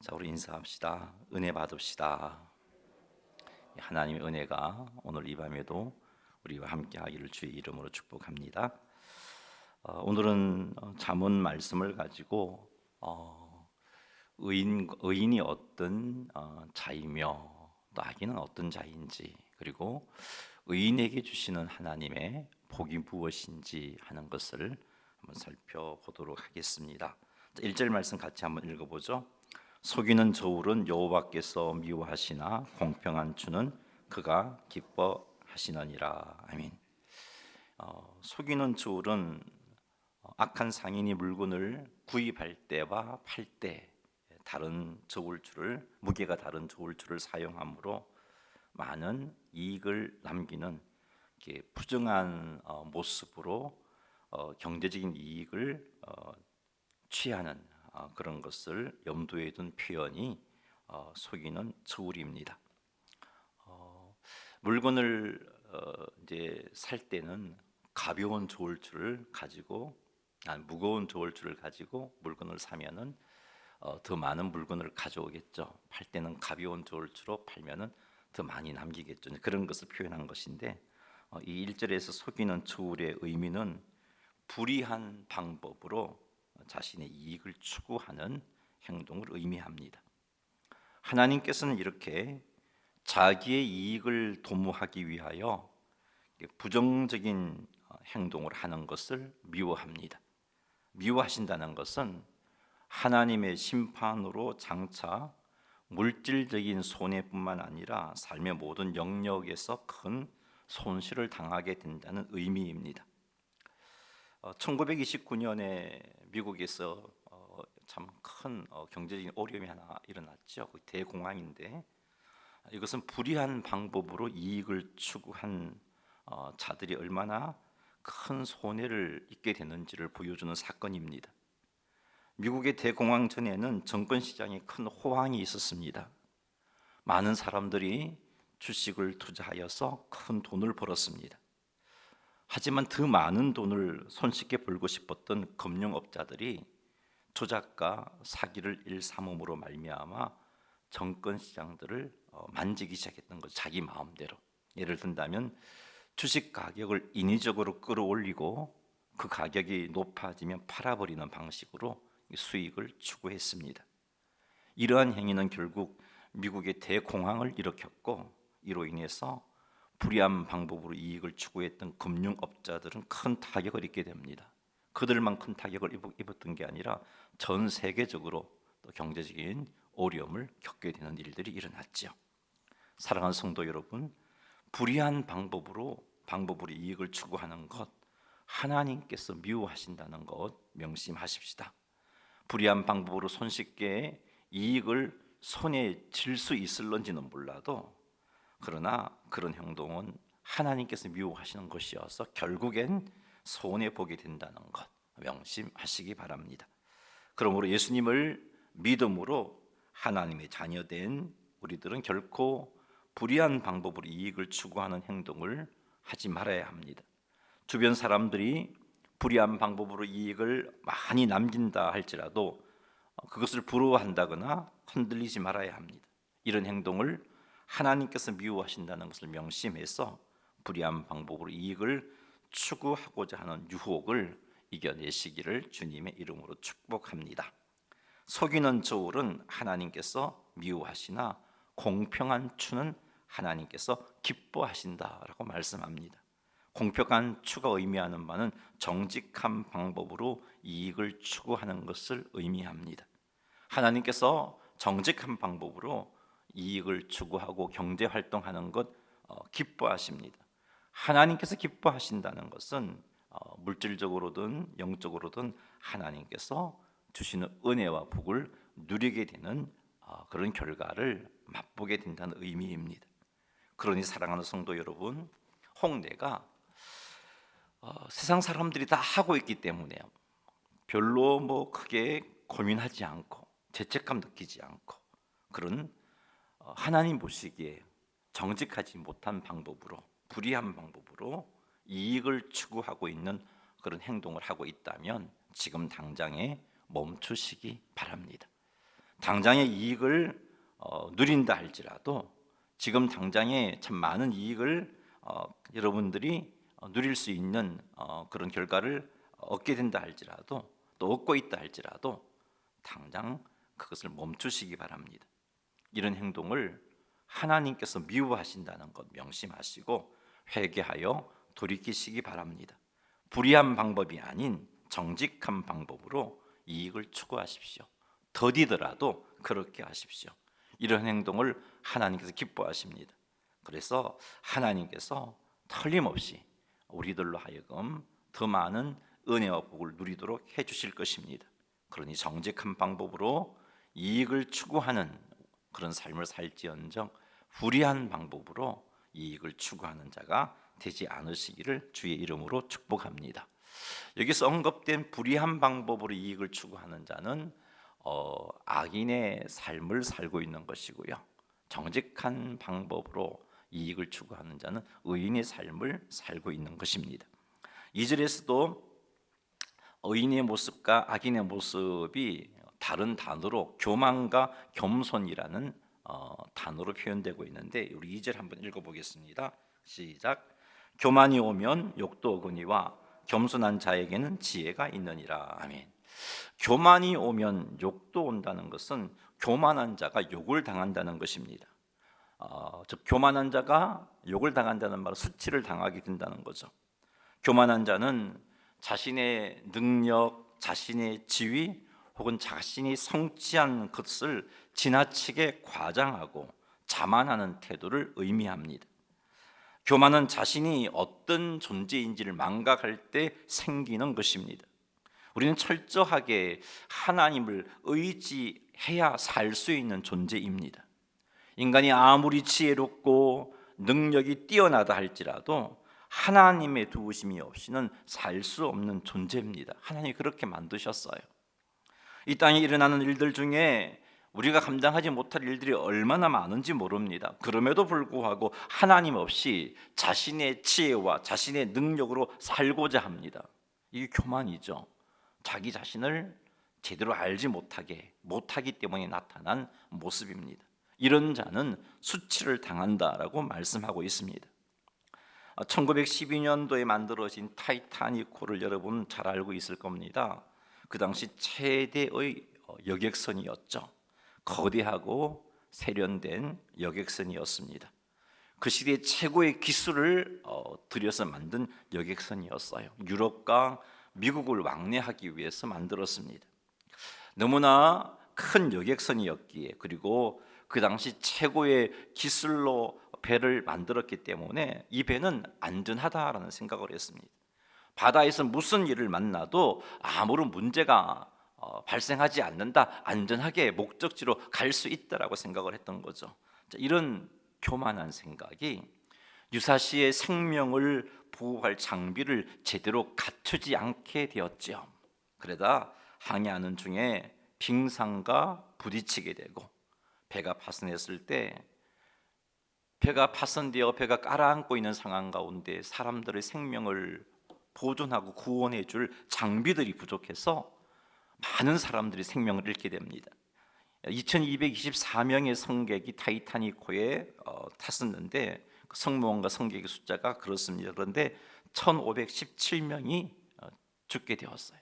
자, 우리 인사합시다. 은혜 받읍시다. 하나님의 은혜가 오늘 이 밤에도 우리와 함께 하기를 주의 이름으로 축복합니다. 오늘은 잠언 말씀을 가지고 의인이 어떤 자이며 또 악인은 어떤 자인지, 그리고 의인에게 주시는 하나님의 복이 무엇인지 하는 것을 한번 살펴보도록 하겠습니다. 1절 말씀 같이 한번 읽어보죠. 속이는 저울은 여호와께서 미워하시나 공평한 주는 그가 기뻐하시느니라. 아멘. 속이는 저울은 악한 상인이 물건을 구입할 때와 팔 때 다른 저울추를, 무게가 다른 저울추를 사용함으로 많은 이익을 남기는 부정한 모습으로 경제적인 이익을 취하는 그런 것을 염두에 둔 표현이 속이는 저울입니다. 물건을 이제 살 때는 가벼운 저울추를 가지고, 무거운 저울추를 가지고 물건을 사면은 더 많은 물건을 가져오겠죠. 팔 때는 가벼운 저울추로 팔면은 더 많이 남기겠죠. 그런 것을 표현한 것인데, 이 1절에서 속이는 저울의 의미는 불의한 방법으로 자신의 이익을 추구하는 행동을 의미합니다. 하나님께서는 이렇게 자기의 이익을 도모하기 위하여 부정적인 행동을 하는 것을 미워합니다. 미워하신다는 것은 하나님의 심판으로 장차 물질적인 손해뿐만 아니라 삶의 모든 영역에서 큰 손실을 당하게 된다는 의미입니다. 1929년에 미국에서 참 큰 경제적인 어려움이 하나 일어났죠. 대공황인데, 이것은 불의한 방법으로 이익을 추구한 자들이 얼마나 큰 손해를 입게 되는지를 보여주는 사건입니다. 미국의 대공황 전에는 정권 시장에 큰 호황이 있었습니다. 많은 사람들이 주식을 투자하여서 큰 돈을 벌었습니다. 하지만 더 많은 돈을 손쉽게 벌고 싶었던 금융업자들이 조작과 사기를 일삼음으로 말미암아 정권 시장들을 만지기 시작했던 거죠. 자기 마음대로. 예를 든다면 주식 가격을 인위적으로 끌어올리고 그 가격이 높아지면 팔아버리는 방식으로 수익을 추구했습니다. 이러한 행위는 결국 미국의 대공황을 일으켰고, 이로 인해서 불의한 방법으로 이익을 추구했던 금융업자들은 큰 타격을 입게 됩니다. 그들만 큰 타격을 입었던 게 아니라 전 세계적으로 또 경제적인 어려움을 겪게 되는 일들이 일어났죠. 사랑하는 성도 여러분, 불의한 방법으로 이익을 추구하는 것, 하나님께서 미워하신다는 것 명심하십시다. 불의한 방법으로 손쉽게 이익을 손에 쥘 수 있을런지는 몰라도, 그러나 그런 행동은 하나님께서 미워하시는 것이어서 결국엔 손해보게 된다는 것 명심하시기 바랍니다. 그러므로 예수님을 믿음으로 하나님의 자녀된 우리들은 결코 불의한 방법으로 이익을 추구하는 행동을 하지 말아야 합니다. 주변 사람들이 불의한 방법으로 이익을 많이 남긴다 할지라도 그것을 부러워한다거나 흔들리지 말아야 합니다. 이런 행동을 하나님께서 미워하신다는 것을 명심해서 불의한 방법으로 이익을 추구하고자 하는 유혹을 이겨내시기를 주님의 이름으로 축복합니다. 속이는 저울은 하나님께서 미워하시나 공평한 추는 하나님께서 기뻐하신다라고 말씀합니다. 공평한 추가 의미하는 바는 정직한 방법으로 이익을 추구하는 것을 의미합니다. 하나님께서 정직한 방법으로 이익을 추구하고 경제 활동하는 것 기뻐하십니다. 하나님께서 기뻐하신다는 것은 물질적으로든 영적으로든 하나님께서 주시는 은혜와 복을 누리게 되는 그런 결과를 맛보게 된다는 의미입니다. 그러니 사랑하는 성도 여러분, 홍대가 세상 사람들이 다 하고 있기 때문에 별로 크게 고민하지 않고 죄책감 느끼지 않고, 그런 하나님 보시기에 정직하지 못한 방법으로, 불의한 방법으로 이익을 추구하고 있는 그런 행동을 하고 있다면 지금 당장에 멈추시기 바랍니다. 당장의 이익을 누린다 할지라도, 지금 당장에 참 많은 이익을 여러분들이 누릴 수 있는 그런 결과를 얻게 된다 할지라도, 또 얻고 있다 할지라도 당장 그것을 멈추시기 바랍니다. 이런 행동을 하나님께서 미워하신다는 것 명심하시고 회개하여 돌이키시기 바랍니다. 불의한 방법이 아닌 정직한 방법으로 이익을 추구하십시오. 더디더라도 그렇게 하십시오. 이런 행동을 하나님께서 기뻐하십니다. 그래서 하나님께서 틀림없이 우리들로 하여금 더 많은 은혜와 복을 누리도록 해주실 것입니다. 그러니 정직한 방법으로 이익을 추구하는 그런 삶을 살지언정 불의한 방법으로 이익을 추구하는 자가 되지 않으시기를 주의 이름으로 축복합니다. 여기서 언급된 불의한 방법으로 이익을 추구하는 자는 악인의 삶을 살고 있는 것이고요, 정직한 방법으로 이익을 추구하는 자는 의인의 삶을 살고 있는 것입니다. 2절에서도 의인의 모습과 악인의 모습이 다른 단어로 교만과 겸손이라는 단어로 표현되고 있는데, 우리 2절 한번 읽어보겠습니다. 시작. 교만이 오면 욕도 오거니와 겸손한 자에게는 지혜가 있느니라. 아멘. 교만이 오면 욕도 온다는 것은 교만한 자가 욕을 당한다는 것입니다. 즉 교만한 자가 욕을 당한다는 말은 수치를 당하게 된다는 거죠. 교만한 자는 자신의 능력, 자신의 지위 혹은 자신이 성취한 것을 지나치게 과장하고 자만하는 태도를 의미합니다. 교만은 자신이 어떤 존재인지를 망각할 때 생기는 것입니다. 우리는 철저하게 하나님을 의지해야 살 수 있는 존재입니다. 인간이 아무리 지혜롭고 능력이 뛰어나다 할지라도 하나님의 도우심이 없이는 살 수 없는 존재입니다. 하나님이 그렇게 만드셨어요. 이 땅에 일어나는 일들 중에 우리가 감당하지 못할 일들이 얼마나 많은지 모릅니다. 그럼에도 불구하고 하나님 없이 자신의 지혜와 자신의 능력으로 살고자 합니다. 이게 교만이죠. 자기 자신을 제대로 알지 못하기 때문에 나타난 모습입니다. 이런 자는 수치를 당한다라고 말씀하고 있습니다. 1912년도에 만들어진 타이타닉호를 여러분 잘 알고 있을 겁니다. 그 당시 최대의 여객선이었죠. 거대하고 세련된 여객선이었습니다. 그 시대 최고의 기술을 들여서 만든 여객선이었어요. 유럽과 미국을 왕래하기 위해서 만들었습니다. 너무나 큰 여객선이었기에, 그리고 그 당시 최고의 기술로 배를 만들었기 때문에 이 배는 안전하다라는 생각을 했습니다. 바다에서 무슨 일을 만나도 아무런 문제가 발생하지 않는다, 안전하게 목적지로 갈 수 있다라고 생각을 했던 거죠. 이런 교만한 생각이 유사시의 생명을 보호할 장비를 제대로 갖추지 않게 되었죠. 그러다 항해하는 중에 빙산과 부딪히게 되고, 배가 파손했을 때 배가 파손되어 배가 가라앉고 있는 상황 가운데 사람들의 생명을 보존하고 구원해 줄 장비들이 부족해서 많은 사람들이 생명을 잃게 됩니다. 2224명의 승객이 타이타닉호에 탔었는데 그 승무원과 승객의 숫자가 그렇습니다. 그런데 1517명이 죽게 되었어요.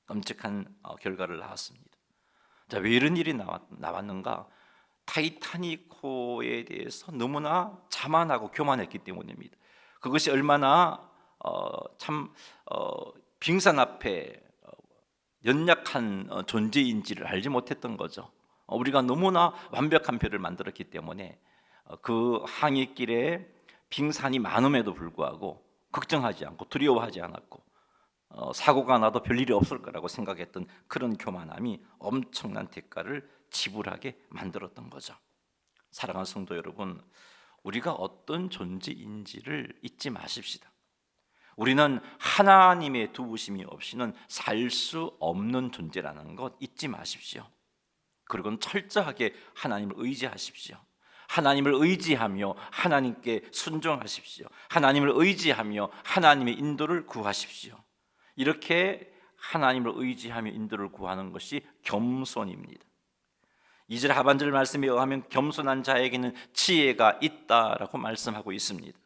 끔찍한 결과를 낳았습니다. 자, 왜 이런 일이 나왔는가? 타이타닉호에 대해서 너무나 자만하고 교만했기 때문입니다. 그것이 얼마나 빙산 앞에 연약한 존재인지를 알지 못했던 거죠. 우리가 너무나 완벽한 배를 만들었기 때문에 그 항해길에 빙산이 많음에도 불구하고 걱정하지 않고 두려워하지 않았고, 사고가 나도 별일이 없을 거라고 생각했던 그런 교만함이 엄청난 대가를 지불하게 만들었던 거죠. 사랑하는 성도 여러분, 우리가 어떤 존재인지를 잊지 마십시다. 우리는 하나님의 도우심이 없이는 살 수 없는 존재라는 것 잊지 마십시오. 그리고 철저하게 하나님을 의지하십시오. 하나님을 의지하며 하나님께 순종하십시오. 하나님을 의지하며 하나님의 인도를 구하십시오. 이렇게 하나님을 의지하며 인도를 구하는 것이 겸손입니다. 2절 하반절 말씀에 의하면 겸손한 자에게는 지혜가 있다라고 말씀하고 있습니다.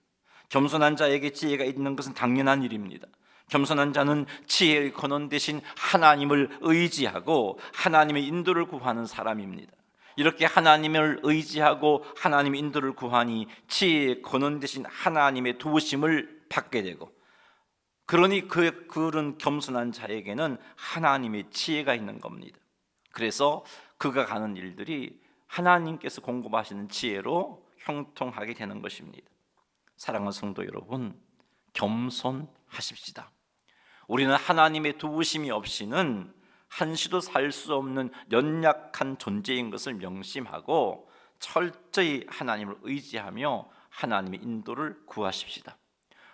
겸손한 자에게 지혜가 있는 것은 당연한 일입니다. 겸손한 자는 지혜의 근원 대신 하나님을 의지하고 하나님의 인도를 구하는 사람입니다. 이렇게 하나님을 의지하고 하나님의 인도를 구하니 지혜의 근원 대신 하나님의 도우심을 받게 되고, 그러니 그런 겸손한 자에게는 하나님의 지혜가 있는 겁니다. 그래서 그가 가는 일들이 하나님께서 공급하시는 지혜로 형통하게 되는 것입니다. 사랑하는 성도 여러분, 겸손하십시다. 우리는 하나님의 도우심이 없이는 한시도 살 수 없는 연약한 존재인 것을 명심하고 철저히 하나님을 의지하며 하나님의 인도를 구하십시다.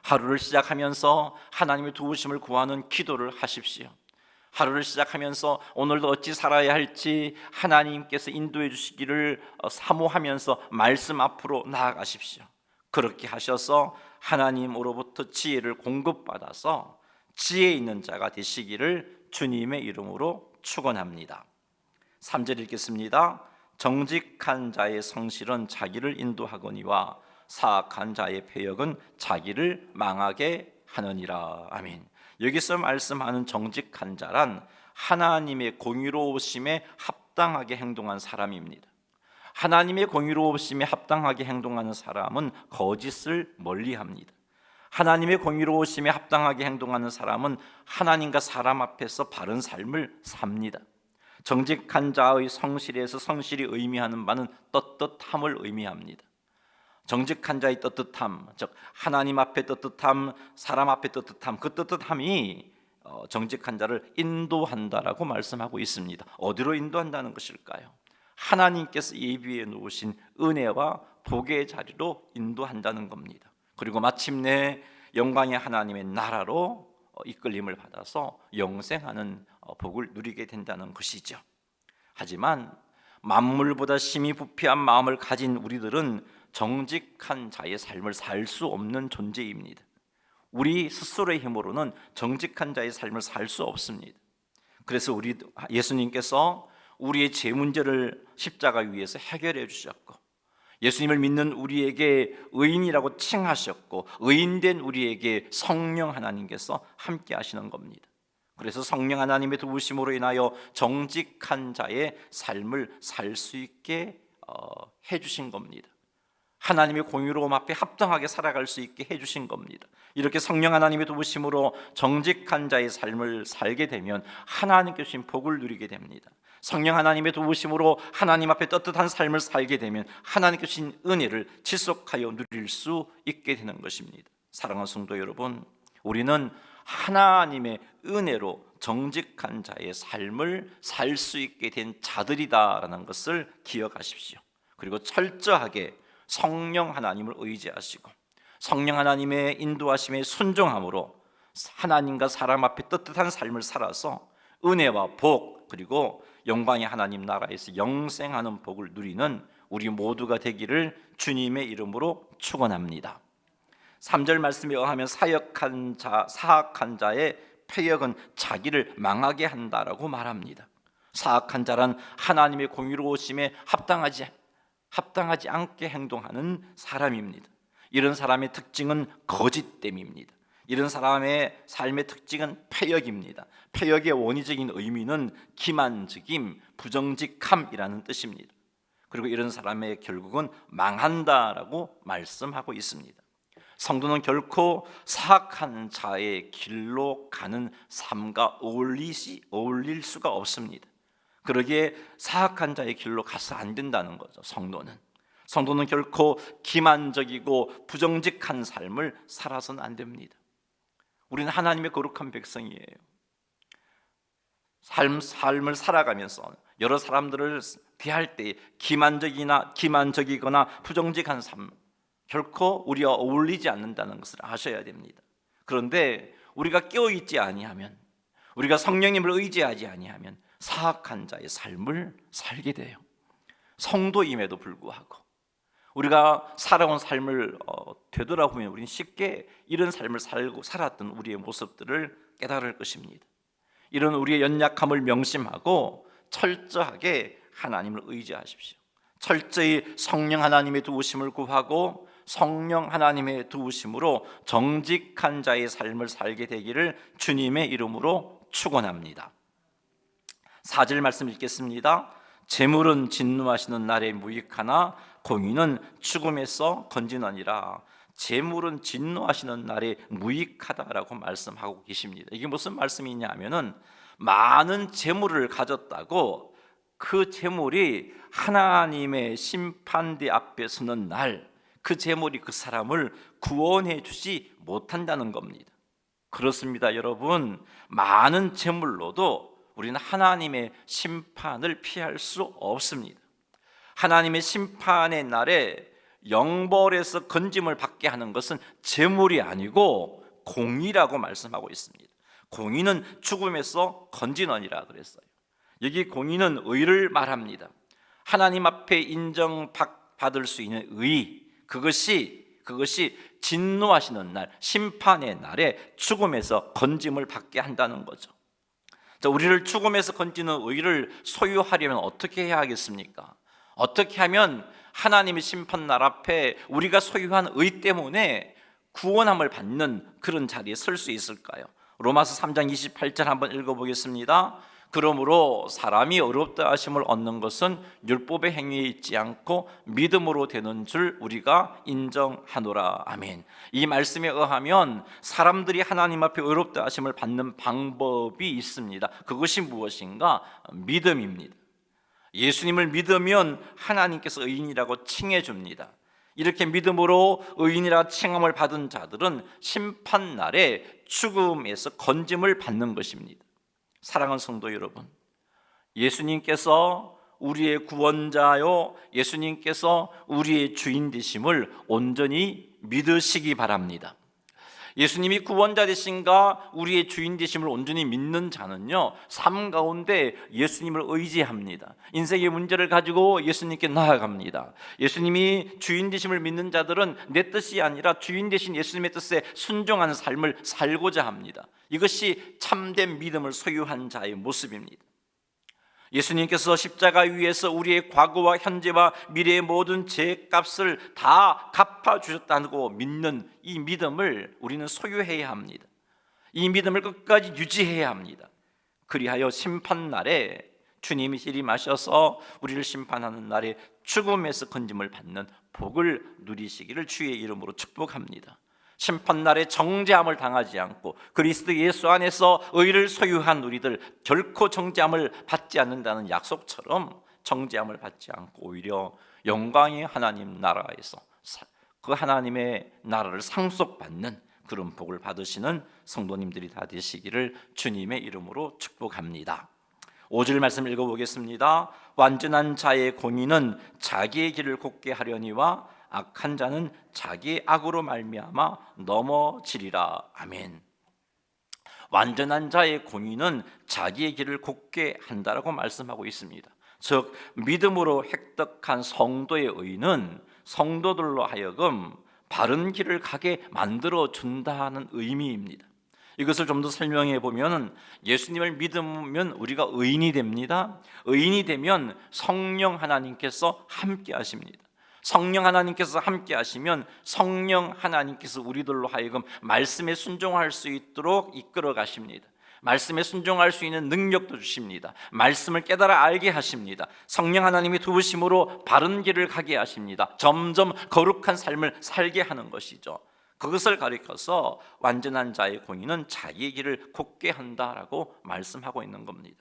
하루를 시작하면서 하나님의 도우심을 구하는 기도를 하십시오. 하루를 시작하면서 오늘도 어찌 살아야 할지 하나님께서 인도해 주시기를 사모하면서 말씀 앞으로 나아가십시오. 그렇게 하셔서 하나님으로부터 지혜를 공급받아서 지혜 있는 자가 되시기를 주님의 이름으로 축원합니다. 3절 읽겠습니다. 정직한 자의 성실은 자기를 인도하거니와 사악한 자의 패역은 자기를 망하게 하느니라. 아멘. 여기서 말씀하는 정직한 자란 하나님의 공의로우심에 합당하게 행동한 사람입니다. 하나님의 공의로우심에 합당하게 행동하는 사람은 거짓을 멀리합니다. 하나님의 공의로우심에 합당하게 행동하는 사람은 하나님과 사람 앞에서 바른 삶을 삽니다. 정직한 자의 성실에서 성실이 의미하는 바는 떳떳함을 의미합니다. 정직한 자의 떳떳함, 즉 하나님 앞에 떳떳함, 사람 앞에 떳떳함, 그 떳떳함이 정직한 자를 인도한다라고 말씀하고 있습니다. 어디로 인도한다는 것일까요? 하나님께서 예비해 놓으신 은혜와 복의 자리로 인도한다는 겁니다. 그리고 마침내 영광의 하나님의 나라로 이끌림을 받아서 영생하는 복을 누리게 된다는 것이죠. 하지만 만물보다 심히 부패한 마음을 가진 우리들은 정직한 자의 삶을 살 수 없는 존재입니다. 우리 스스로의 힘으로는 정직한 자의 삶을 살 수 없습니다. 그래서 예수님께서 우리의 죄 문제를 십자가 위에서 해결해 주셨고, 예수님을 믿는 우리에게 의인이라고 칭하셨고, 의인된 우리에게 성령 하나님께서 함께 하시는 겁니다. 그래서 성령 하나님의 도우심으로 인하여 정직한 자의 삶을 살 수 있게 해주신 겁니다. 하나님의 공의로움 앞에 합당하게 살아갈 수 있게 해주신 겁니다. 이렇게 성령 하나님의 도우심으로 정직한 자의 삶을 살게 되면 하나님께 주신 복을 누리게 됩니다. 성령 하나님의 도우심으로 하나님 앞에 떳떳한 삶을 살게 되면 하나님께 주신 은혜를 지속하여 누릴 수 있게 되는 것입니다. 사랑하는 성도 여러분, 우리는 하나님의 은혜로 정직한 자의 삶을 살 수 있게 된 자들이다라는 것을 기억하십시오. 그리고 철저하게 성령 하나님을 의지하시고 성령 하나님의 인도하심에 순종함으로 하나님과 사람 앞에 떳떳한 삶을 살아서 은혜와 복, 그리고 영광의 하나님 나라에서 영생하는 복을 누리는 우리 모두가 되기를 주님의 이름으로 축원합니다. 3절 말씀에 의하면 사악한 자의 패역은 자기를 망하게 한다라고 말합니다. 사악한 자란 하나님의 공의로우심에 합당하지 않게 행동하는 사람입니다. 이런 사람의 특징은 거짓됨입니다. 이런 사람의 삶의 특징은 패역입니다. 패역의 원의적인 의미는 기만적임, 부정직함이라는 뜻입니다. 그리고 이런 사람의 결국은 망한다라고 말씀하고 있습니다. 성도는 결코 사악한 자의 길로 가는 삶과 어울릴 수가 없습니다. 그러기에 사악한 자의 길로 가서 안 된다는 거죠. 성도는 결코 기만적이고 부정직한 삶을 살아서는 안 됩니다. 우리는 하나님의 거룩한 백성이에요. 삶을 살아가면서 여러 사람들을 대할 때 기만적이거나 부정직한 삶, 결코 우리와 어울리지 않는다는 것을 아셔야 됩니다. 그런데 우리가 깨어있지 아니하면, 우리가 성령님을 의지하지 아니하면 사악한 자의 삶을 살게 돼요. 성도임에도 불구하고 우리가 살아온 삶을 되돌아보면 우리는 쉽게 이런 삶을 살았던 우리의 모습들을 깨달을 것입니다. 이런 우리의 연약함을 명심하고 철저하게 하나님을 의지하십시오. 철저히 성령 하나님의 도우심을 구하고 성령 하나님의 도우심으로 정직한 자의 삶을 살게 되기를 주님의 이름으로 축원합니다. 4절 말씀 읽겠습니다. 재물은 진노하시는 날에 무익하나 공의는 죽음에서 건지느니라. 재물은 진노하시는 날에 무익하다라고 말씀하고 계십니다. 이게 무슨 말씀이냐 하면은 많은 재물을 가졌다고 그 재물이 하나님의 심판대 앞에 서는 날 그 재물이 그 사람을 구원해 주지 못한다는 겁니다. 그렇습니다, 여러분. 많은 재물로도 우리는 하나님의 심판을 피할 수 없습니다. 하나님의 심판의 날에 영벌에서 건짐을 받게 하는 것은 재물이 아니고 공의라고 말씀하고 있습니다. 공의는 죽음에서 건지느니라 그랬어요. 여기 공의는 의를 말합니다. 하나님 앞에 인정받을 수 있는 의, 그것이 진노하시는 날, 심판의 날에 죽음에서 건짐을 받게 한다는 거죠. 자, 우리를 죽음에서 건지는 의를 소유하려면 어떻게 해야 하겠습니까? 어떻게 하면 하나님의 심판날 앞에 우리가 소유한 의 때문에 구원함을 받는 그런 자리에 설 수 있을까요? 로마서 3장 28절 한번 읽어보겠습니다. 그러므로 사람이 의롭다 하심을 얻는 것은 율법의 행위에 있지 않고 믿음으로 되는 줄 우리가 인정하노라. 아멘. 이 말씀에 의하면 사람들이 하나님 앞에 의롭다 하심을 받는 방법이 있습니다. 그것이 무엇인가? 믿음입니다. 예수님을 믿으면 하나님께서 의인이라고 칭해 줍니다. 이렇게 믿음으로 의인이라 칭함을 받은 자들은 심판날에 죽음에서 건짐을 받는 것입니다. 사랑하는 성도 여러분, 예수님께서 우리의 구원자요, 예수님께서 우리의 주인 되심을 온전히 믿으시기 바랍니다. 예수님이 구원자 되신가 우리의 주인 되심을 온전히 믿는 자는요, 삶 가운데 예수님을 의지합니다. 인생의 문제를 가지고 예수님께 나아갑니다. 예수님이 주인 되심을 믿는 자들은 내 뜻이 아니라 주인 되신 예수님의 뜻에 순종하는 삶을 살고자 합니다. 이것이 참된 믿음을 소유한 자의 모습입니다. 예수님께서 십자가 위에서 우리의 과거와 현재와 미래의 모든 죄값을 다 갚아주셨다고 믿는 이 믿음을 우리는 소유해야 합니다. 이 믿음을 끝까지 유지해야 합니다. 그리하여 심판날에 주님이 재림하셔서 우리를 심판하는 날에 죽음에서 건짐을 받는 복을 누리시기를 주의 이름으로 축복합니다. 심판날에 정죄함을 당하지 않고 그리스도 예수 안에서 의를 소유한 우리들 결코 정죄함을 받지 않는다는 약속처럼 정죄함을 받지 않고 오히려 영광의 하나님 나라에서 그 하나님의 나라를 상속받는 그런 복을 받으시는 성도님들이 다 되시기를 주님의 이름으로 축복합니다. 5절 말씀 읽어보겠습니다. 완전한 자의 공의는 자기의 길을 곱게 하려니와 악한 자는 자기의 악으로 말미암아 넘어지리라. 아멘. 완전한 자의 공의는 자기의 길을 곱게 한다라고 말씀하고 있습니다. 즉 믿음으로 획득한 성도의 의는 성도들로 하여금 바른 길을 가게 만들어 준다는 의미입니다. 이것을 좀 더 설명해 보면 예수님을 믿으면 우리가 의인이 됩니다. 의인이 되면 성령 하나님께서 함께 하십니다. 성령 하나님께서 함께 하시면 성령 하나님께서 우리들로 하여금 말씀에 순종할 수 있도록 이끌어 가십니다. 말씀에 순종할 수 있는 능력도 주십니다. 말씀을 깨달아 알게 하십니다. 성령 하나님이 도우심으로 바른 길을 가게 하십니다. 점점 거룩한 삶을 살게 하는 것이죠. 그것을 가리켜서 완전한 자의 공의는 자기의 길을 곱게 한다라고 말씀하고 있는 겁니다.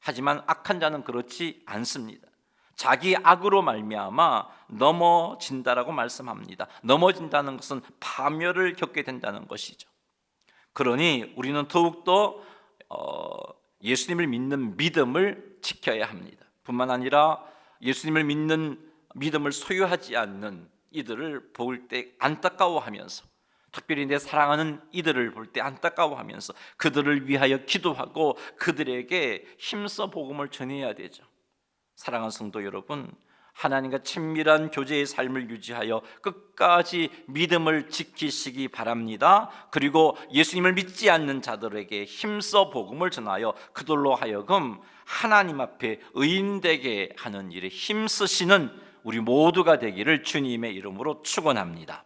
하지만 악한 자는 그렇지 않습니다. 자기 악으로 말미암아 넘어진다라고 말씀합니다. 넘어진다는 것은 파멸을 겪게 된다는 것이죠. 그러니 우리는 더욱더 예수님을 믿는 믿음을 지켜야 합니다. 뿐만 아니라 예수님을 믿는 믿음을 소유하지 않는 이들을 볼 때 안타까워하면서, 특별히 내 사랑하는 이들을 볼 때 안타까워하면서 그들을 위하여 기도하고 그들에게 힘써 복음을 전해야 되죠. 사랑하는 성도 여러분, 하나님과 친밀한 교제의 삶을 유지하여 끝까지 믿음을 지키시기 바랍니다. 그리고 예수님을 믿지 않는 자들에게 힘써 복음을 전하여 그들로 하여금 하나님 앞에 의인되게 하는 일에 힘쓰시는 우리 모두가 되기를 주님의 이름으로 축원합니다.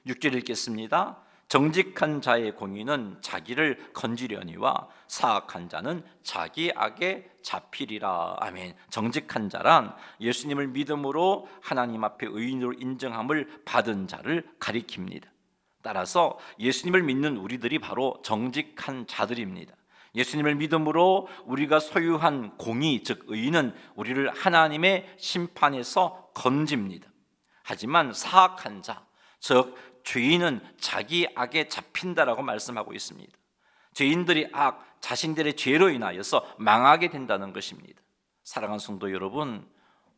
6절 읽겠습니다. 정직한 자의 공의는 자기를 건지려니와 사악한 자는 자기 악에 잡히리라. 아멘. 정직한 자란 예수님을 믿음으로 하나님 앞에 의인으로 인정함을 받은 자를 가리킵니다. 따라서 예수님을 믿는 우리들이 바로 정직한 자들입니다. 예수님을 믿음으로 우리가 소유한 공의, 즉 의는 우리를 하나님의 심판에서 건집니다. 하지만 사악한 자, 즉 죄인은 자기 악에 잡힌다라고 말씀하고 있습니다. 죄인들이 자신들의 죄로 인하여서 망하게 된다는 것입니다. 사랑하는 성도 여러분,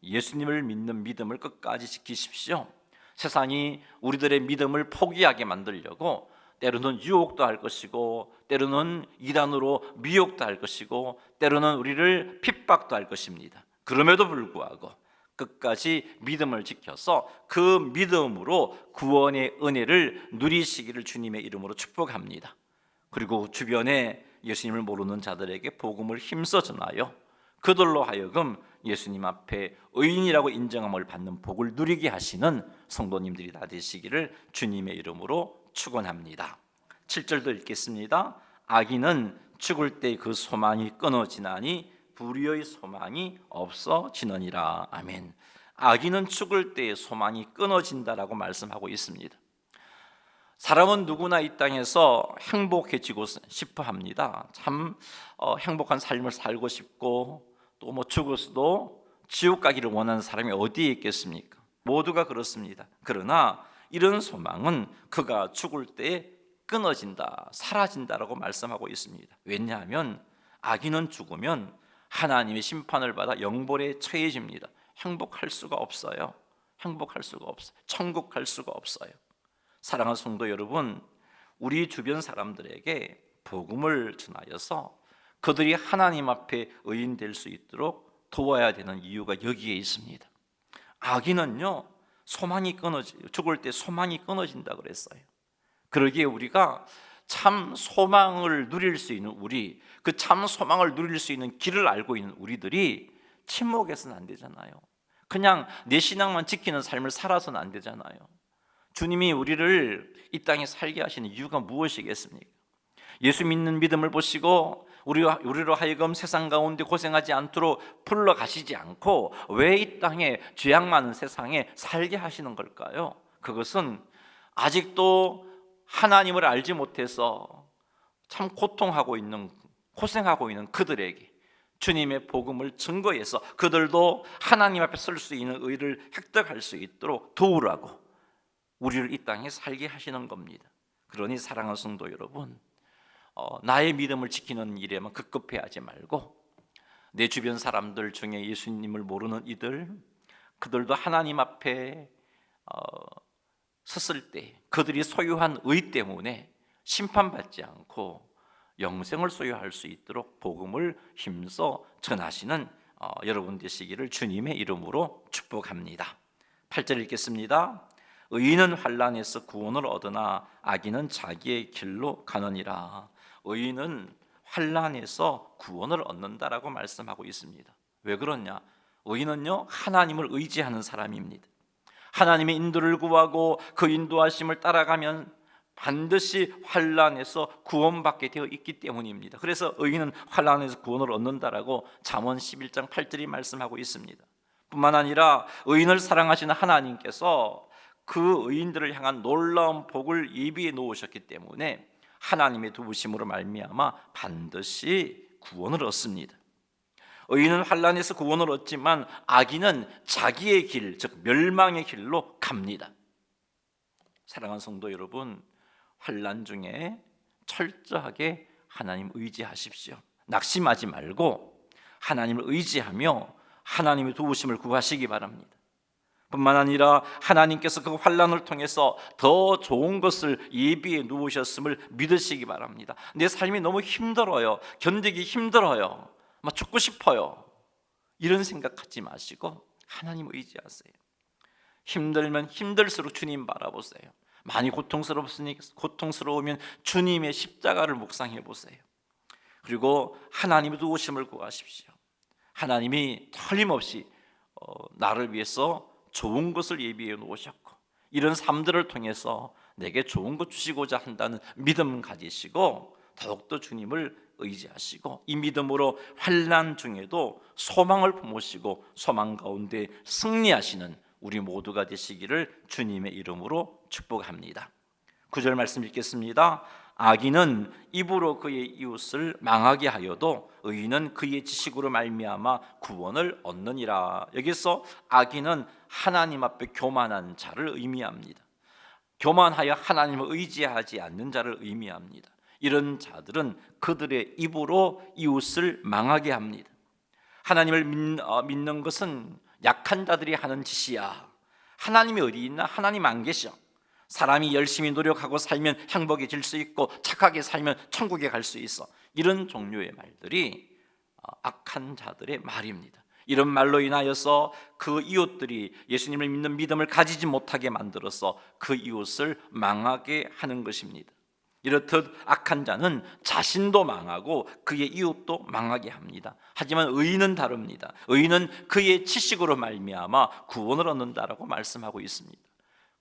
예수님을 믿는 믿음을 끝까지 지키십시오. 세상이 우리들의 믿음을 포기하게 만들려고 때로는 유혹도 할 것이고, 때로는 이단으로 미혹도 할 것이고, 때로는 우리를 핍박도 할 것입니다. 그럼에도 불구하고 끝까지 믿음을 지켜서 그 믿음으로 구원의 은혜를 누리시기를 주님의 이름으로 축복합니다. 그리고 주변에 예수님을 모르는 자들에게 복음을 힘써 전하여 그들로 하여금 예수님 앞에 의인이라고 인정함을 받는 복을 누리게 하시는 성도님들이 다 되시기를 주님의 이름으로 축원합니다. 7절도 읽겠습니다. 악인은 죽을 때 그 소망이 끊어지나니 불의의 소망이 없어지느니라. 아멘. 악인은 죽을 때의 소망이 끊어진다라고 말씀하고 있습니다. 사람은 누구나 이 땅에서 행복해지고 싶어 합니다. 참 행복한 삶을 살고 싶고, 또 죽어서도 지옥 가기를 원하는 사람이 어디에 있겠습니까? 모두가 그렇습니다. 그러나 이런 소망은 그가 죽을 때 끊어진다, 사라진다라고 말씀하고 있습니다. 왜냐하면 악인은 죽으면 하나님의 심판을 받아 영벌에 처해집니다. 행복할 수가 없어요. 행복할 수가 없어요. 천국 갈 수가 없어요. 사랑하는 성도 여러분, 우리 주변 사람들에게 복음을 전하여서 그들이 하나님 앞에 의인 될 수 있도록 도와야 되는 이유가 여기에 있습니다. 악인은요, 죽을 때 소망이 끊어진다 그랬어요. 그러기에 우리가 참 소망을 누릴 수 있는 그 참 소망을 누릴 수 있는 길을 알고 있는 우리들이 침묵해서는 안 되잖아요. 그냥 내 신앙만 지키는 삶을 살아서는 안 되잖아요. 주님이 우리를 이 땅에 살게 하시는 이유가 무엇이겠습니까? 예수 믿는 믿음을 보시고 우리로 하여금 세상 가운데 고생하지 않도록 불러가시지 않고 왜 이 땅에 죄악 많은 세상에 살게 하시는 걸까요? 그것은 아직도 하나님을 알지 못해서 참 고생하고 있는 그들에게 주님의 복음을 증거해서 그들도 하나님 앞에 설 수 있는 의를 획득할 수 있도록 도우라고 우리를 이 땅에 살게 하시는 겁니다. 그러니 사랑하는 성도 여러분, 나의 믿음을 지키는 일에만 급급해하지 말고 내 주변 사람들 중에 예수님을 모르는 그들도 하나님 앞에 섰을 때 그들이 소유한 의 때문에 심판받지 않고 영생을 소유할 수 있도록 복음을 힘써 전하시는 여러분 되시기를 주님의 이름으로 축복합니다. 8절 읽겠습니다. 의인은 환난에서 구원을 얻으나 악인은 자기의 길로 가느니라. 의인은 환난에서 구원을 얻는다라고 말씀하고 있습니다. 왜 그러냐? 의인은요, 하나님을 의지하는 사람입니다. 하나님의 인도를 구하고 그 인도하심을 따라가면 반드시 환난에서 구원받게 되어 있기 때문입니다. 그래서 의인은 환난에서 구원을 얻는다라고 잠언 11장 8절이 말씀하고 있습니다. 뿐만 아니라 의인을 사랑하시는 하나님께서 그 의인들을 향한 놀라운 복을 예비해 놓으셨기 때문에 하나님의 도우심으로 말미암아 반드시 구원을 얻습니다. 의인은 환난에서 구원을 얻지만 악인은 자기의 길, 즉 멸망의 길로 갑니다. 사랑하는 성도 여러분, 환난 중에 철저하게 하나님 의지하십시오. 낙심하지 말고 하나님을 의지하며 하나님의 도우심을 구하시기 바랍니다. 뿐만 아니라 하나님께서 그 환난을 통해서 더 좋은 것을 예비해 놓으셨음을 믿으시기 바랍니다. 내 삶이 너무 힘들어요. 견디기 힘들어요. 막 죽고 싶어요. 이런 생각하지 마시고 하나님 의지하세요. 힘들면 힘들수록 주님 바라보세요. 많이 고통스러우면 주님의 십자가를 묵상해 보세요. 그리고 하나님의 도우심을 구하십시오. 하나님이 틀림없이 나를 위해서 좋은 것을 예비해 놓으셨고, 이런 삶들을 통해서 내게 좋은 것 주시고자 한다는 믿음 가지시고 더욱더 주님을 의지하시고, 이 믿음으로 환난 중에도 소망을 품으시고 소망 가운데 승리하시는 우리 모두가 되시기를 주님의 이름으로 축복합니다. 9절 말씀 읽겠습니다. 악인은 입으로 그의 이웃을 망하게 하여도 의인은 그의 지식으로 말미암아 구원을 얻느니라. 여기서 악인은 하나님 앞에 교만한 자를 의미합니다. 교만하여 하나님을 의지하지 않는 자를 의미합니다. 이런 자들은 그들의 입으로 이웃을 망하게 합니다. 하나님을 믿는 것은 약한 자들이 하는 짓이야. 하나님이 어디 있나? 하나님 안 계셔. 사람이 열심히 노력하고 살면 행복해질 수 있고 착하게 살면 천국에 갈 수 있어. 이런 종류의 말들이 악한 자들의 말입니다. 이런 말로 인하여서 그 이웃들이 예수님을 믿는 믿음을 가지지 못하게 만들어서 그 이웃을 망하게 하는 것입니다. 이렇듯 악한 자는 자신도 망하고 그의 이웃도 망하게 합니다. 하지만 의인은 다릅니다. 의인은 그의 지식으로 말미암아 구원을 얻는다라고 말씀하고 있습니다.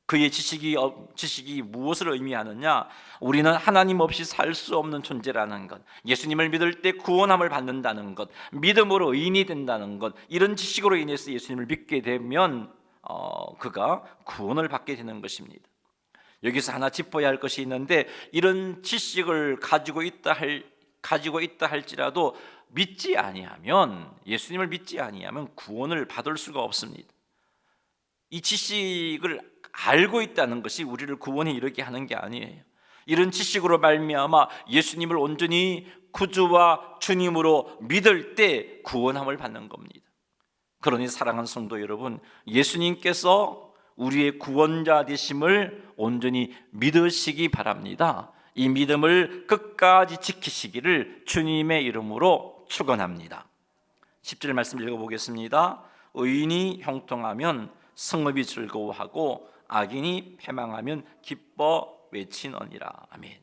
그의 지식이 무엇을 의미하느냐? 우리는 하나님 없이 살 수 없는 존재라는 것, 예수님을 믿을 때 구원함을 받는다는 것, 믿음으로 의인이 된다는 것, 이런 지식으로 인해서 예수님을 믿게 되면 그가 구원을 받게 되는 것입니다. 여기서 하나 짚어야 할 것이 있는데, 이런 지식을 가지고 있다 할지라도 믿지 아니하면, 예수님을 믿지 아니하면 구원을 받을 수가 없습니다. 이 지식을 알고 있다는 것이 우리를 구원에 이르게 하는 게 아니에요. 이런 지식으로 말미암아 예수님을 온전히 구주와 주님으로 믿을 때 구원함을 받는 겁니다. 그러니 사랑하는 성도 여러분, 예수님께서 우리의 구원자 되심을 온전히 믿으시기 바랍니다. 이 믿음을 끝까지 지키시기를 주님의 이름으로 축원합니다. 10절 말씀 읽어보겠습니다. 의인이 형통하면 성읍이 즐거워하고 악인이 패망하면 기뻐 외치느니라. 아멘.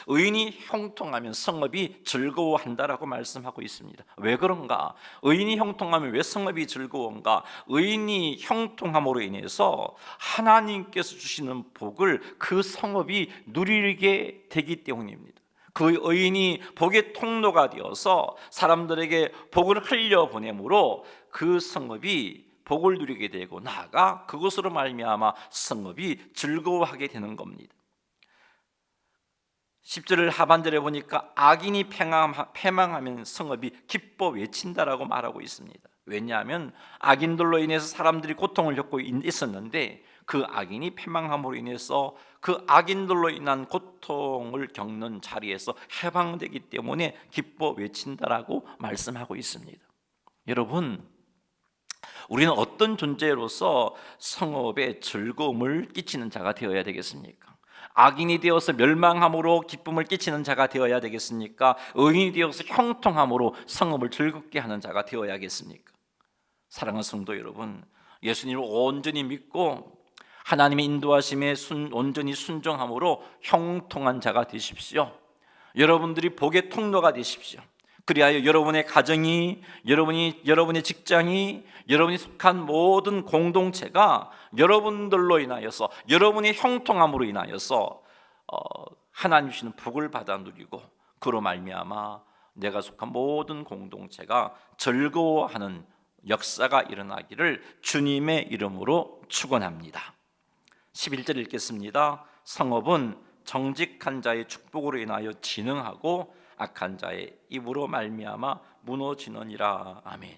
의인이 형통하면 성읍이 즐거워한다라고 말씀하고 있습니다. 왜 그런가? 의인이 형통하면 왜 성읍이 즐거운가? 의인이 형통함으로 인해서 하나님께서 주시는 복을 그 성읍이 누리게 되기 때문입니다. 그 의인이 복의 통로가 되어서 사람들에게 복을 흘려보내므로 그 성읍이 복을 누리게 되고, 나아가 그것으로 말미암아 성읍이 즐거워하게 되는 겁니다. 10절을 하반절에 보니까 악인이 패망하면 성읍이 기뻐 외친다라고 말하고 있습니다. 왜냐하면 악인들로 인해서 사람들이 고통을 겪고 있었는데, 그 악인이 패망함으로 인해서 그 악인들로 인한 고통을 겪는 자리에서 해방되기 때문에 기뻐 외친다라고 말씀하고 있습니다. 여러분, 우리는 어떤 존재로서 성읍에 즐거움을 끼치는 자가 되어야 되겠습니까? 악인이 되어서 멸망함으로 기쁨을 끼치는 자가 되어야 되겠습니까? 의인이 되어서 형통함으로 성읍을 즐겁게 하는 자가 되어야겠습니까? 사랑하는 성도 여러분, 예수님을 온전히 믿고 하나님의 인도하심에 온전히 순종함으로 형통한 자가 되십시오. 여러분들이 복의 통로가 되십시오. 그리하여 여러분의 가정이, 여러분의 직장이, 여러분이 속한 모든 공동체가 여러분들로 인하여서, 여러분의 형통함으로 인하여서 하나님 주시는 복을 받아 누리고, 그로 말미암아 내가 속한 모든 공동체가 즐거워하는 역사가 일어나기를 주님의 이름으로 축원합니다. 11절 읽겠습니다. 성읍은 정직한 자의 축복으로 인하여 진흥하고 악한 자의 입으로 말미암아 무너지느니라. 아멘.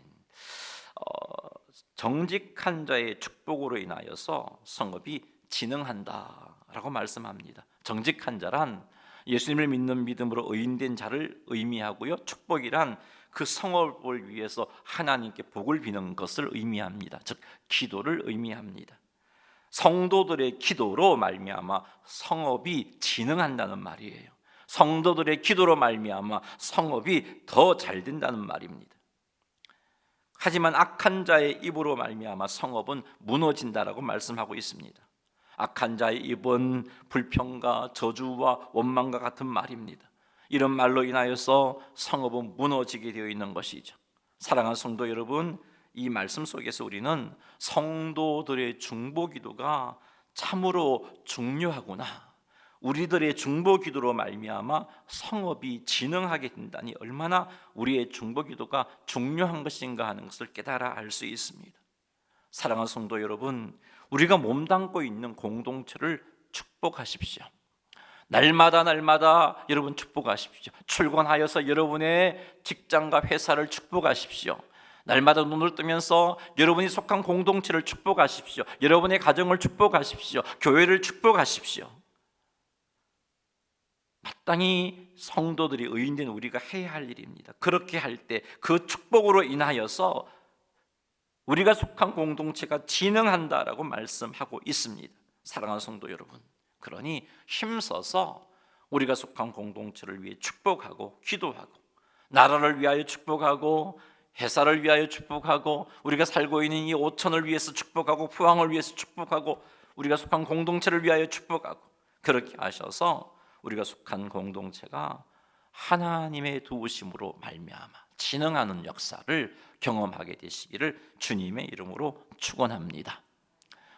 정직한 자의 축복으로 인하여서 성읍이 진흥한다라고 말씀합니다. 정직한 자란 예수님을 믿는 믿음으로 의인된 자를 의미하고요, 축복이란 그 성읍을 위해서 하나님께 복을 비는 것을 의미합니다. 즉 기도를 의미합니다. 성도들의 기도로 말미암아 성읍이 진흥한다는 말이에요. 성도들의 기도로 말미암아 성읍이 더 잘 된다는 말입니다. 하지만 악한 자의 입으로 말미암아 성읍은 무너진다라고 말씀하고 있습니다. 악한 자의 입은 불평과 저주와 원망과 같은 말입니다. 이런 말로 인하여서 성읍은 무너지게 되어 있는 것이죠. 사랑하는 성도 여러분, 이 말씀 속에서 우리는 성도들의 중보기도가 참으로 중요하구나, 우리들의 중보기도로 말미암아 성읍이 진흥하게 된다니 얼마나 우리의 중보기도가 중요한 것인가 하는 것을 깨달아 알 수 있습니다. 사랑하는 성도 여러분, 우리가 몸담고 있는 공동체를 축복하십시오. 날마다 여러분 축복하십시오. 출근하여서 여러분의 직장과 회사를 축복하십시오. 날마다 눈을 뜨면서 여러분이 속한 공동체를 축복하십시오. 여러분의 가정을 축복하십시오. 교회를 축복하십시오. 마땅히 성도들이 의인된 우리가 해야 할 일입니다. 그렇게 할 때 그 축복으로 인하여서 우리가 속한 공동체가 진흥한다라고 말씀하고 있습니다. 사랑하는 성도 여러분, 그러니 힘써서 우리가 속한 공동체를 위해 축복하고 기도하고, 나라를 위하여 축복하고, 회사를 위하여 축복하고, 우리가 살고 있는 이 오천을 위해서 축복하고, 포항을 위해서 축복하고, 우리가 속한 공동체를 위하여 축복하고, 그렇게 하셔서 우리가 속한 공동체가 하나님의 도우심으로 말미암아 진흥하는 역사를 경험하게 되시기를 주님의 이름으로 축원합니다.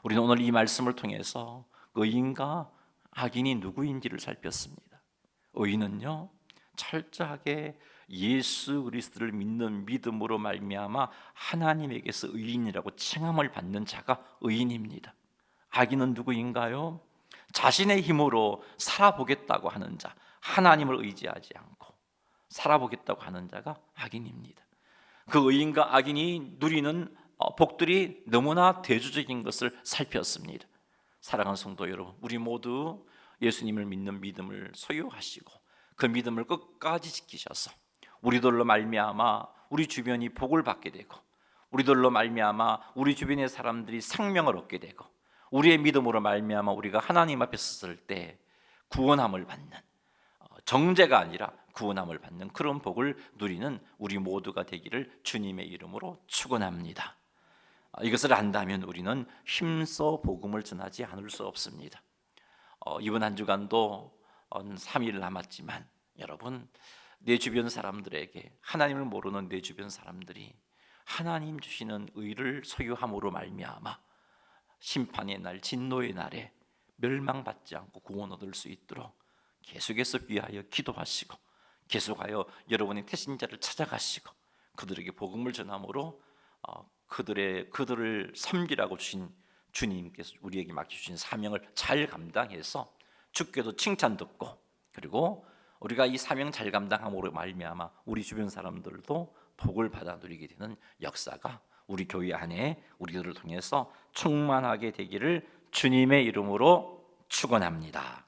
우리는 오늘 이 말씀을 통해서 의인과 악인이 누구인지를 살폈습니다. 의인은요, 철저하게 예수 그리스도를 믿는 믿음으로 말미암아 하나님에게서 의인이라고 칭함을 받는 자가 의인입니다. 악인은 누구인가요? 자신의 힘으로 살아보겠다고 하는 자, 하나님을 의지하지 않고 살아보겠다고 하는 자가 악인입니다. 그 의인과 악인이 누리는 복들이 너무나 대조적인 것을 살폈습니다. 사랑하는 성도 여러분, 우리 모두 예수님을 믿는 믿음을 소유하시고 그 믿음을 끝까지 지키셔서 우리들로 말미암아 우리 주변이 복을 받게 되고, 우리들로 말미암아 우리 주변의 사람들이 생명을 얻게 되고, 우리의 믿음으로 말미암아 우리가 하나님 앞에 섰을 때 구원함을 받는, 정죄가 아니라 구원함을 받는 그런 복을 누리는 우리 모두가 되기를 주님의 이름으로 축원합니다. 이것을 안다면 우리는 힘써 복음을 전하지 않을 수 없습니다. 이번 한 주간도 3일 남았지만 여러분, 내 주변 사람들에게, 하나님을 모르는 내 주변 사람들이 하나님 주시는 의를 소유함으로 말미암아 심판의 날, 진노의 날에 멸망받지 않고 구원 얻을 수 있도록 계속해서 위하여 기도하시고, 계속하여 여러분의 태신자를 찾아가시고 그들에게 복음을 전함으로 그들을 섬기라고 주신 주님께서 우리에게 맡겨주신 사명을 잘 감당해서 주께도 칭찬 듣고, 그리고 우리가 이 사명 잘 감당함으로 말미암아 우리 주변 사람들도 복을 받아 누리게 되는 역사가 우리 교회 안에 우리들을 통해서 충만하게 되기를 주님의 이름으로 축원합니다.